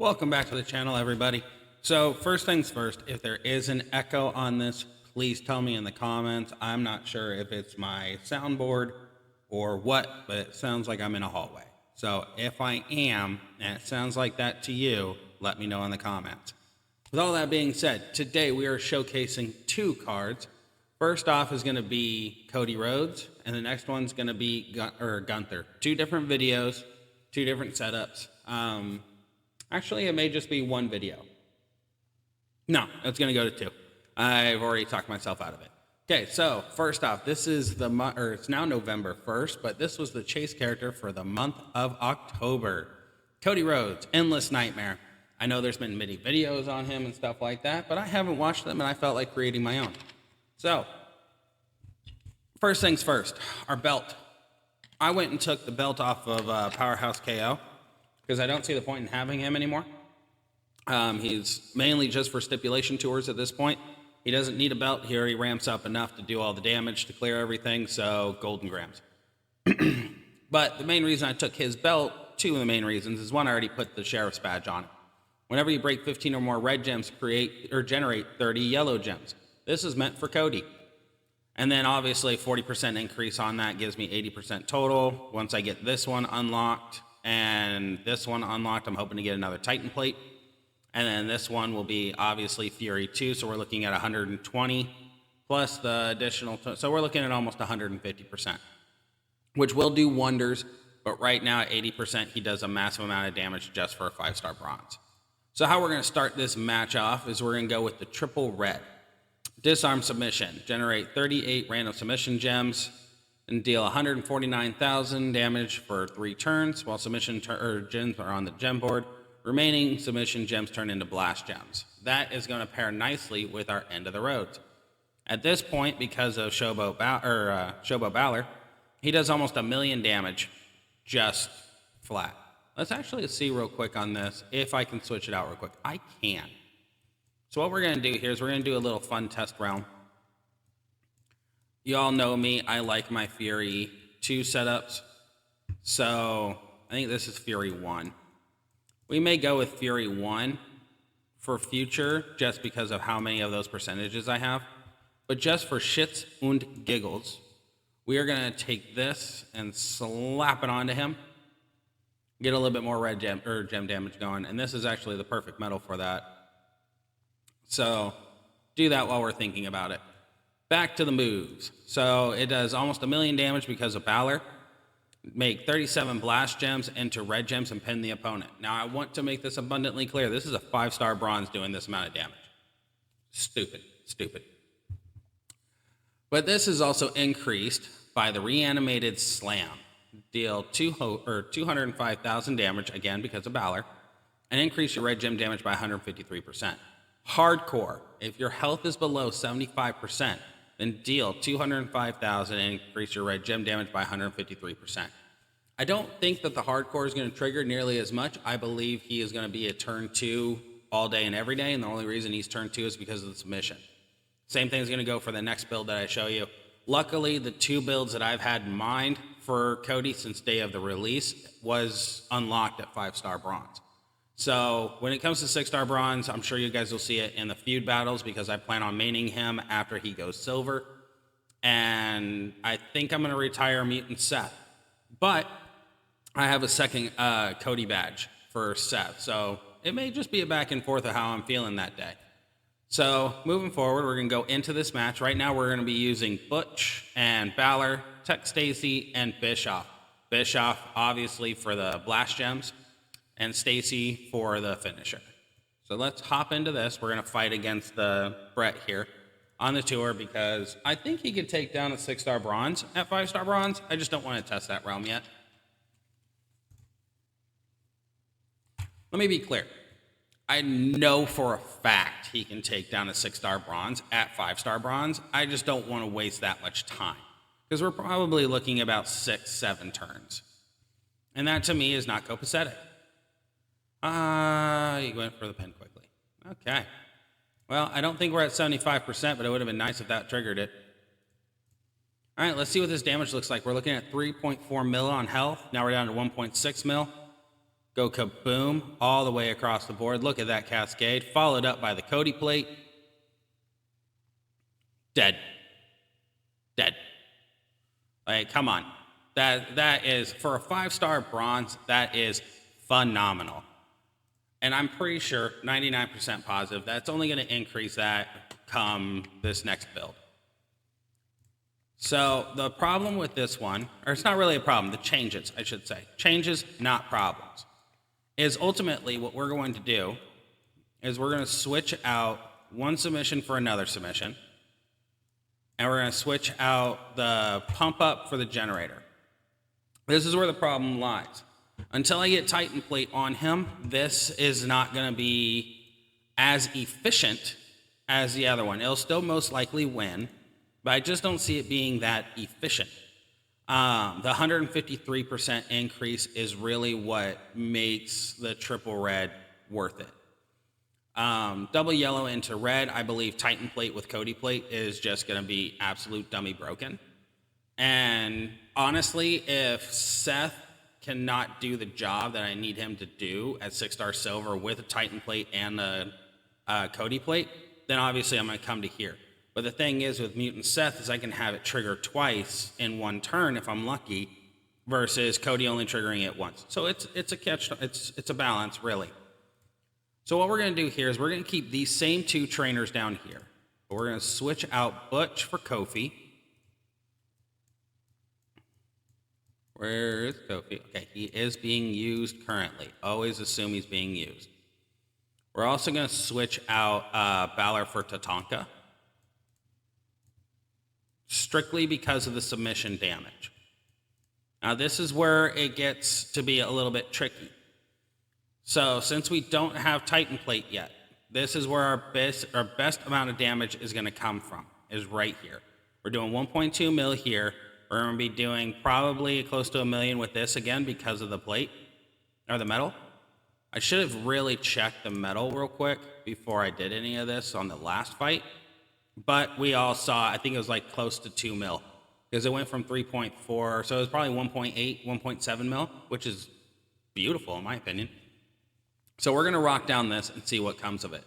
Welcome back to the channel, everybody. So first things first, if there is an echo on this, please tell me in the comments. I'm not sure if it's my soundboard or what, but it sounds like I'm in a hallway. So if I am, and it sounds like that to you, let me know in the comments. With all that being said, today we are showcasing two cards. First off is going to be Cody Rhodes, and the next one's going to be Gunther. Two different videos, two different setups. Actually, it may just be one video. No, it's going to go to two. I've already talked myself out of it. Okay, so first off, this is it's now November 1st, but this was the chase character for the month of October. Cody Rhodes, Endless Nightmare. I know there's been many videos on him and stuff like that, but I haven't watched them and I felt like creating my own. So, first things first, our belt. I went and took the belt off of Powerhouse KO because I don't see the point in having him anymore. He's mainly just for stipulation tours at this point. He doesn't need a belt. He already ramps up enough to do all the damage to clear everything, so golden grams. But the main reason I took his belt, two of the main reasons, is one, I already put the sheriff's badge on it. Whenever you break 15 or more red gems, generate 30 yellow gems. This is meant for Cody. And then obviously 40% increase on that gives me 80% total. Once I get this one unlocked and this one unlocked, I'm hoping to get another Titan plate. And then this one will be obviously Fury 2, so we're looking at 120 plus the additional, so we're looking at almost 150%, which will do wonders, but right now at 80%, he does a massive amount of damage just for a 5-star bronze. So how we're going to start this match off is we're going to go with the triple red. Disarm submission, generate 38 random submission gems, and deal 149,000 damage for 3 turns, while submission gems are on the gem board. Remaining submission gems turn into blast gems. That is going to pair nicely with our end of the roads. At this point, because of Showboat Balor, he does almost 1 million damage just flat. Let's actually see real quick on this if I can switch it out real quick. I can. So what we're going to do here is we're going to do a little fun test round. You all know me. I like my Fury 2 setups. So I think this is Fury 1. We may go with Fury 1 for future just because of how many of those percentages I have. But just for shits und giggles, we are going to take this and slap it onto him. Get a little bit more red gem damage going. And this is actually the perfect metal for that. So do that while we're thinking about it. Back to the moves. So it does almost 1 million damage because of Balor. Make 37 blast gems into red gems and pin the opponent. Now I want to make this abundantly clear. This is a 5-star bronze doing this amount of damage. Stupid. But this is also increased by the reanimated slam. Deal 205,000 damage, again because of Balor, and increase your red gem damage by 153%. Hardcore, if your health is below 75%, then deal 205,000 and increase your red gem damage by 153%. I don't think that the hardcore is going to trigger nearly as much. I believe he is going to be a turn 2 all day and every day, and the only reason he's turn 2 is because of the submission. Same thing is going to go for the next build that I show you. Luckily, the 2 builds that I've had in mind for Cody since day of the release was unlocked at 5-star bronze. So when it comes to 6-star bronze, I'm sure you guys will see it in the feud battles because I plan on maining him after he goes silver. And I think I'm going to retire Mutant Seth. But I have a second Cody badge for Seth. So it may just be a back and forth of how I'm feeling that day. So moving forward, we're going to go into this match. Right now we're going to be using Butch and Balor, Tech Stacy, and Bischoff. Bischoff, obviously, for the blast gems, and Stacy for the finisher. So let's hop into this. We're going to fight against the Brett here on the tour because I think he could take down a 6-star bronze at 5-star bronze. I just don't want to test that realm yet. Let me be clear. I know for a fact he can take down a 6-star bronze at 5-star bronze. I just don't want to waste that much time because we're probably looking about 6-7 turns. And that to me is not copacetic. He went for the pin quickly. Okay. Well, I don't think we're at 75%, but it would have been nice if that triggered it. All right, let's see what this damage looks like. We're looking at 3.4 mil on health. Now we're down to 1.6 mil. go kaboom all the way across the board. Look at that cascade, followed up by the Cody plate. Dead. Like, come on. That is, for a 5-star bronze, that is phenomenal. And I'm pretty sure, 99% positive, that's only going to increase that come this next build. So the problem with this one, or it's not really a problem, the changes, I should say. Changes, not problems. Is ultimately what we're going to do is we're going to switch out one submission for another submission. And we're going to switch out the pump up for the generator. This is where the problem lies. Until I get Titan plate on him, this is not going to be as efficient as the other one. It'll still most likely win, but I just don't see it being that efficient. The 153% increase is really what makes the triple red worth it. Double yellow into red, I believe Titan plate with Cody plate is just going to be absolute dummy broken. And honestly, if Seth cannot do the job that I need him to do at 6-star silver with a Titan plate and a Cody plate, then obviously I'm going to come to here. But the thing is with Mutant Seth is I can have it trigger twice in one turn if I'm lucky, versus Cody only triggering it once. So it's a catch, it's a balance really. So what we're going to do here is we're going to keep these same 2 trainers down here. But we're going to switch out Butch for Kofi. Where is Kofi? Okay, he is being used currently. Always assume he's being used. We're also going to switch out Balor for Tatanka. Strictly because of the submission damage. Now this is where it gets to be a little bit tricky. So since we don't have Titan plate yet, this is where our best amount of damage is going to come from, is right here. We're doing 1.2 mil here. We're going to be doing probably close to 1 million with this again because of the plate, or the metal. I should have really checked the metal real quick before I did any of this on the last fight. But we all saw, I think it was like close to 2 mil, because it went from 3.4, so it was probably 1.8, 1.7 mil, which is beautiful in my opinion. So we're going to rock down this and see what comes of it.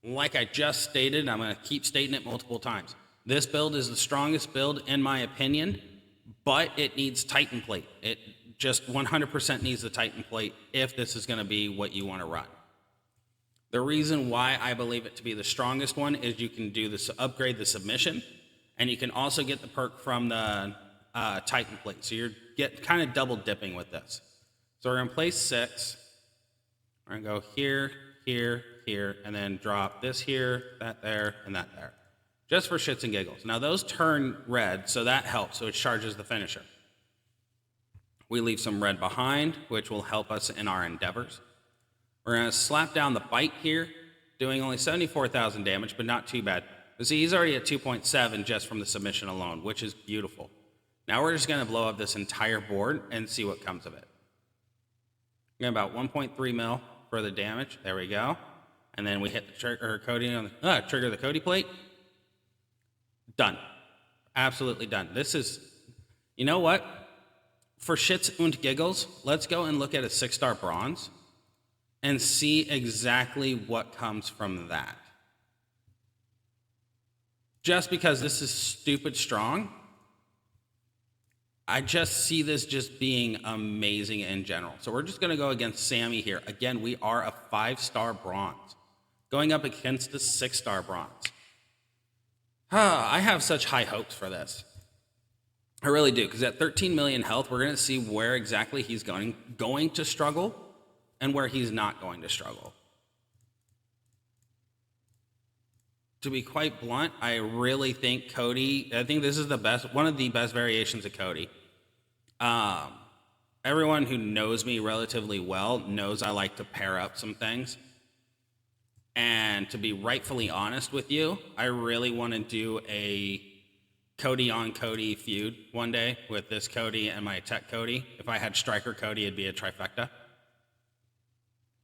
Like I just stated, I'm going to keep stating it multiple times. This build is the strongest build in my opinion, but it needs Titan plate. It just 100% needs the Titan plate if this is going to be what you want to run. The reason why I believe it to be the strongest one is you can do this, upgrade the submission, and you can also get the perk from the Titan plate. So you're kind of double dipping with this. So we're going to place 6. We're going to go here, here, here, and then drop this here, that there, and that there. Just for shits and giggles. Now those turn red, so that helps, so it charges the finisher. We leave some red behind, which will help us in our endeavors. We're going to slap down the bite here, doing only 74,000 damage, but not too bad. But see, he's already at 2.7 just from the submission alone, which is beautiful. Now we're just going to blow up this entire board and see what comes of it. We're about 1.3 mil for the damage. There we go. And then we hit the trigger the Cody plate. Done. Absolutely done. This is, you know what? For shits and giggles, let's go and look at a 6-star bronze and see exactly what comes from that. Just because this is stupid strong, I just see this just being amazing in general. So we're just going to go against Sammy here. Again, we are a 5-star bronze going up against the 6-star bronze. I have such high hopes for this. I really do, because at 13 million health, we're going to see where exactly he's going to struggle and where he's not going to struggle. To be quite blunt, I really think Cody, I think this is the best, one of the best variations of Cody. Everyone who knows me relatively well knows I like to pair up some things. And to be rightfully honest with you, I really want to do a Cody on Cody feud one day with this Cody and my tech Cody. If I had Striker Cody, it'd be a trifecta.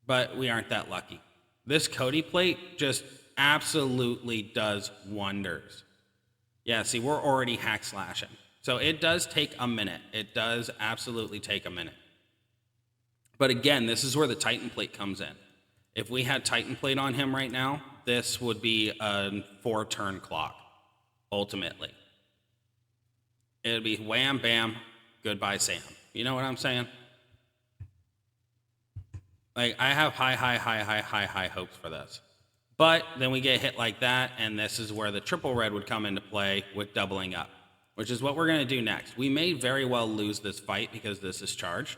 But we aren't that lucky. This Cody plate just absolutely does wonders. Yeah, see, we're already hack slashing. So it does take a minute. It does absolutely take a minute. But again, this is where the Titan plate comes in. If we had Titan plate on him right now, this would be a 4-turn clock, ultimately. It would be wham, bam, goodbye, Sam. You know what I'm saying? Like, I have high hopes for this. But then we get hit like that, and this is where the triple red would come into play with doubling up, which is what we're going to do next. We may very well lose this fight because this is charged.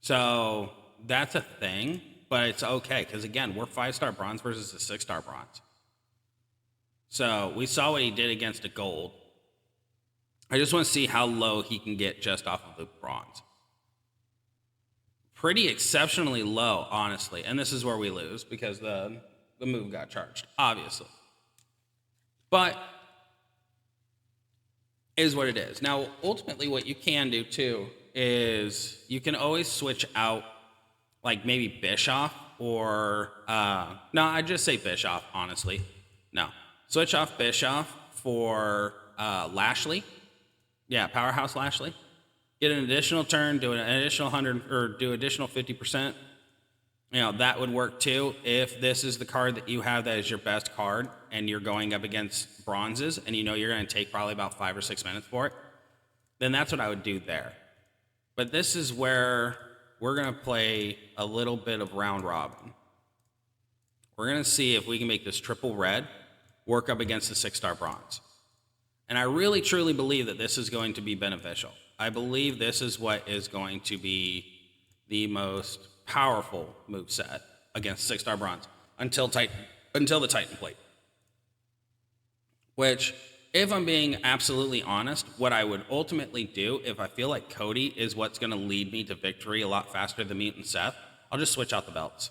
So that's a thing, but it's okay, because again, we're 5-star bronze versus a 6-star bronze. So we saw what he did against a gold. I just want to see how low he can get just off of the bronze. Pretty exceptionally low, honestly. And this is where we lose, because the move got charged, obviously. But is what it is. Now, ultimately, what you can do, too, is you can always switch out, like, maybe Bischoff or... no, I'd just say Bischoff, honestly. No. Switch off Bischoff for Lashley. Yeah, Powerhouse Lashley. Get an additional turn, do an additional 100, or do additional 50%. You know, that would work too. If this is the card that you have that is your best card, and you're going up against bronzes, and you know you're going to take probably about 5 or 6 minutes for it, then that's what I would do there. But this is where we're going to play a little bit of round robin. We're going to see if we can make this triple red work up against the 6-star bronze. And I really, truly believe that this is going to be beneficial. I believe this is what is going to be the most powerful moveset against 6-star bronze until the Titan plate. Which, if I'm being absolutely honest, what I would ultimately do if I feel like Cody is what's going to lead me to victory a lot faster than Mutant Seth, I'll just switch out the belts.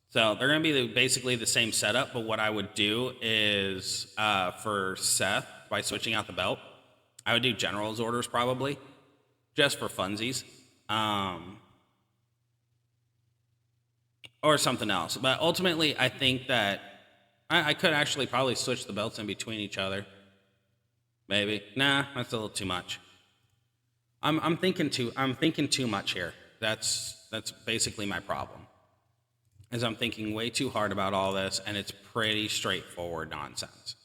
So they're going to be basically the same setup, but what I would do is for Seth, by switching out the belt, I would do General's orders probably, just for funsies. Or something else. But ultimately, I think that I could actually probably switch the belts in between each other. Maybe. Nah, that's a little too much. I'm thinking too much here. That's basically my problem. Is I'm thinking way too hard about all this, and it's pretty straightforward nonsense.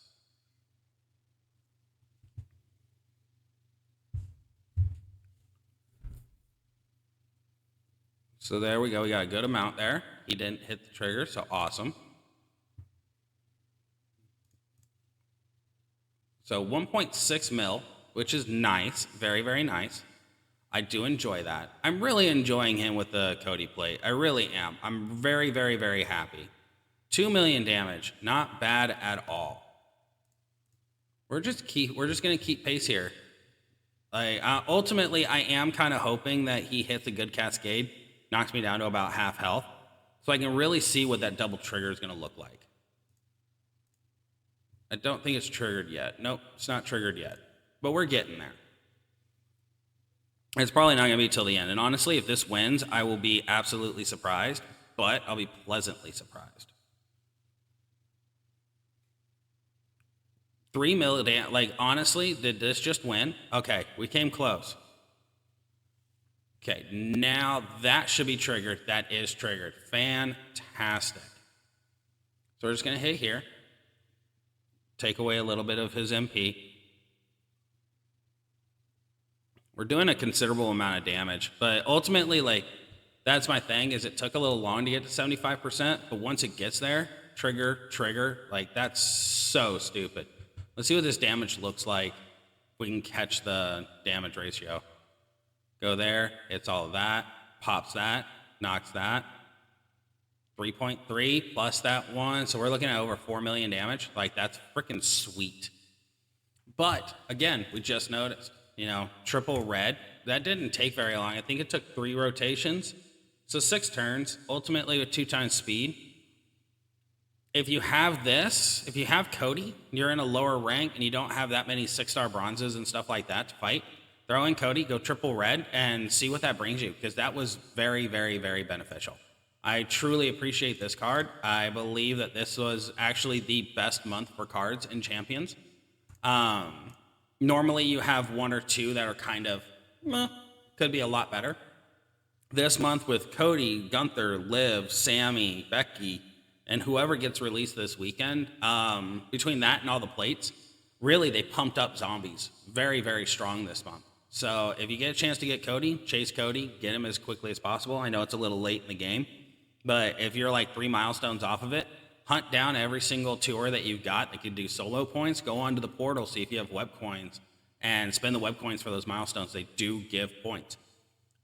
So there we go. We got a good amount there. He didn't hit the trigger, so awesome. So 1.6 mil, which is nice. Very, very nice. I do enjoy that. I'm really enjoying him with the Cody plate. I really am. I'm very, very, very happy. 2 million damage. Not bad at all. We're just going to keep pace here. Ultimately, I am kind of hoping that he hits a good cascade, knocks me down to about half health, so I can really see what that double trigger is going to look like. I don't think it's triggered yet. Nope, it's not triggered yet. But we're getting there. It's probably not going to be till the end. And honestly, if this wins, I will be absolutely surprised, but I'll be pleasantly surprised. 3 million, like, honestly, did this just win? Okay, we came close. Okay, now that should be triggered. That is triggered. Fantastic. So we're just going to hit here. Take away a little bit of his MP. We're doing a considerable amount of damage, but ultimately, like, that's my thing, is it took a little long to get to 75%, but once it gets there, trigger, like, that's so stupid. Let's see what this damage looks like. If we can catch the damage ratio. Go there, hits all of that, pops that, knocks that. 3.3 plus that one, so we're looking at over 4 million damage. Like, that's freaking sweet. But, again, we just noticed. You know, triple red, that didn't take very long. I think it took 3 rotations. So 6 turns, ultimately with 2 times speed. If you have this, if you have Cody, you're in a lower rank and you don't have that many 6-star bronzes and stuff like that to fight, throw in Cody, go triple red, and see what that brings you, because that was very, very, very beneficial. I truly appreciate this card. I believe that this was actually the best month for cards in Champions. Normally, you have 1 or 2 that are kind of, could be a lot better. this month with Cody, Gunther, Liv, Sammy, Becky, and whoever gets released this weekend, between that and all the plates, really they pumped up zombies very, very strong this month. So if you get a chance to get Cody, chase Cody, get him as quickly as possible. I know it's a little late in the game, but if you're like 3 milestones off of it, hunt down every single tour that you've got that could do solo points. Go onto the portal, see if you have web coins, and spend the web coins for those milestones. They do give points.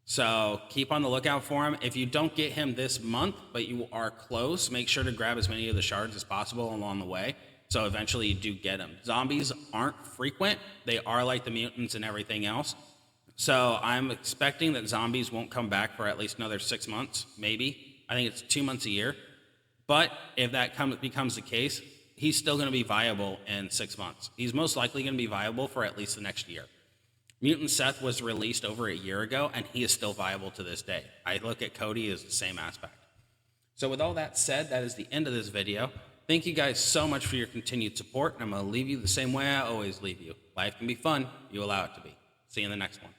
So keep on the lookout for him. If you don't get him this month, but you are close, make sure to grab as many of the shards as possible along the way. So eventually you do get him. Zombies aren't frequent. They are like the mutants and everything else. So I'm expecting that zombies won't come back for at least another 6 months, maybe. I think it's 2 months a year. But if that becomes the case, he's still going to be viable in 6 months. He's most likely going to be viable for at least the next year. Mutant Seth was released over a year ago, and he is still viable to this day. I look at Cody as the same aspect. So with all that said, that is the end of this video. Thank you guys so much for your continued support, and I'm going to leave you the same way I always leave you. Life can be fun. You allow it to be. See you in the next one.